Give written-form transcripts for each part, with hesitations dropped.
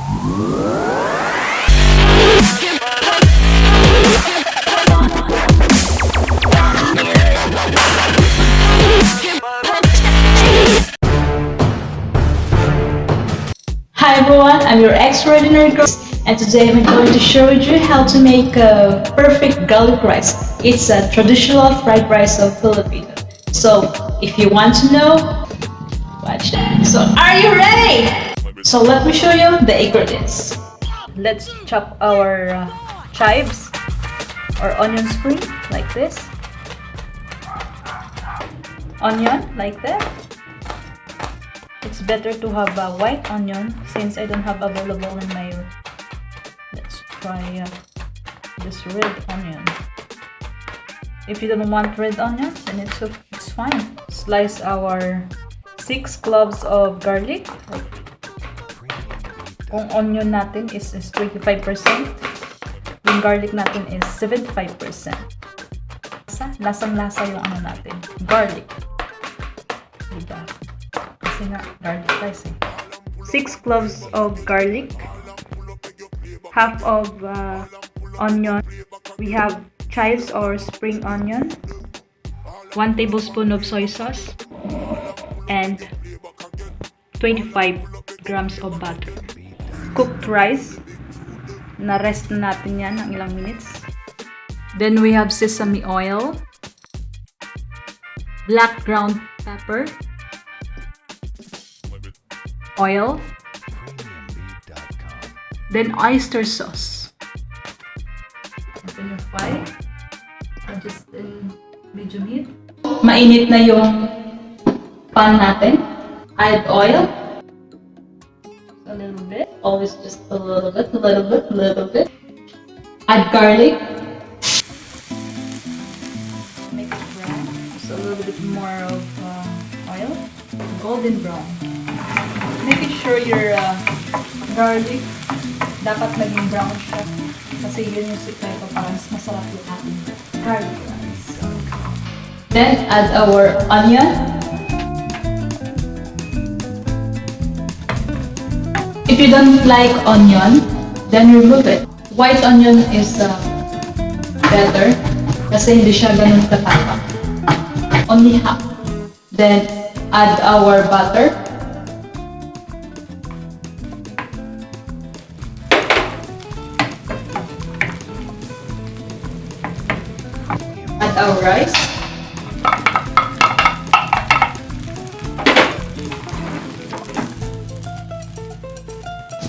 Hi everyone, I'm your extraordinary girl, and today I'm going to show you how to make a perfect garlic rice. It's a traditional fried rice of Filipino. So if you want to know, watch that. So are you ready? So let me show you the ingredients. Let's chop our chives or onion spring like this. Onion like that. It's better to have a white onion since I don't have available in my. Let's try this red onion. If you don't want red onion, then it's fine. Slice our 6 cloves of garlic. Kung onion natin is 25%, yung garlic natin is 75%. Lasang-lasa yung ano natin, garlic. Diba? Kasi nga, garlic rice eh. 6 cloves of garlic, half of onion. We have chives or spring onion, 1 tablespoon of soy sauce, and 25 grams of butter. Cooked rice, na-rest na natin yan ng ilang minutes. Then we have sesame oil, black ground pepper, oil, then oyster sauce. Open your fire, just medium heat. Mainit na yung pan natin. Add oil. A little bit. Always just a little bit. Add garlic. Make it brown. Just a little bit more of oil. Golden brown. Making sure your garlic dapat maging brown siya. Kasi yun yung sikreto para mas masarap yung ating garlic rice. Then add our onion. If you don't like onion, then remove it. White onion is better kasi hindi siya ganun katapa. Only half. Then add our butter. Add our rice.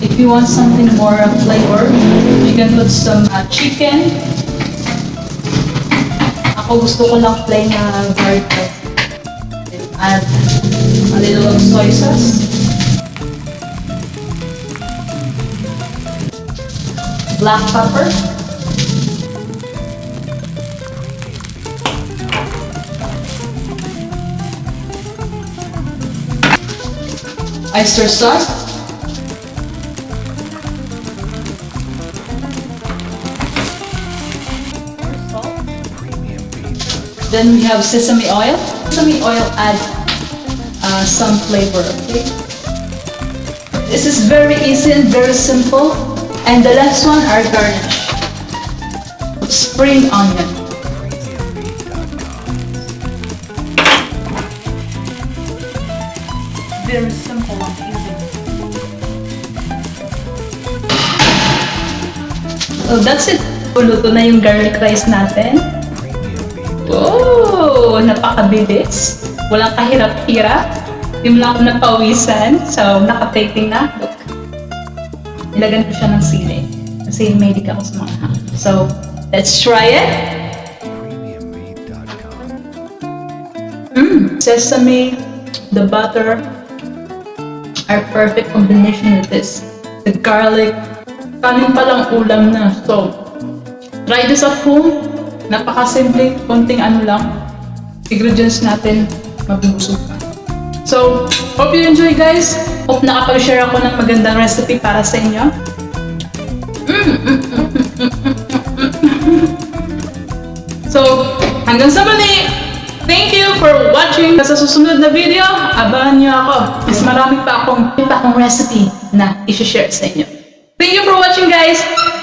If you want something more flavor, you can put some chicken. Ako gusto ko lang plain na garlic rice. Add a little of soy sauce. Black pepper. Oyster sauce. Then we have sesame oil. Sesame oil adds some flavor, okay? This is very easy and very simple. And the last one are garnish. Spring onion. Very simple and easy. So that's it. Luto na yung garlic rice natin. Oh, napakabilis. Walang kahirap-hirap. Hindi mo lang ako napawisan. So, naka-taping na. Look. Nilagan ko siya ng sili. Kasi medic ako sa mga hangin. So, let's try it. Sesame, the butter are perfect combination with this. The garlic, kanin palang ulam na. So, try this at home. Napakasimple, konting ano lang, ingredients natin, mabubusog ka. So, hope you enjoy guys. Hope nakapag-share ako ng magandang recipe para sa inyo. So, hanggang sa muli! Thank you for watching! Sa susunod na video, abangan niyo ako. Mas marami pa akong recipe na i-share sa inyo. Thank you for watching, guys.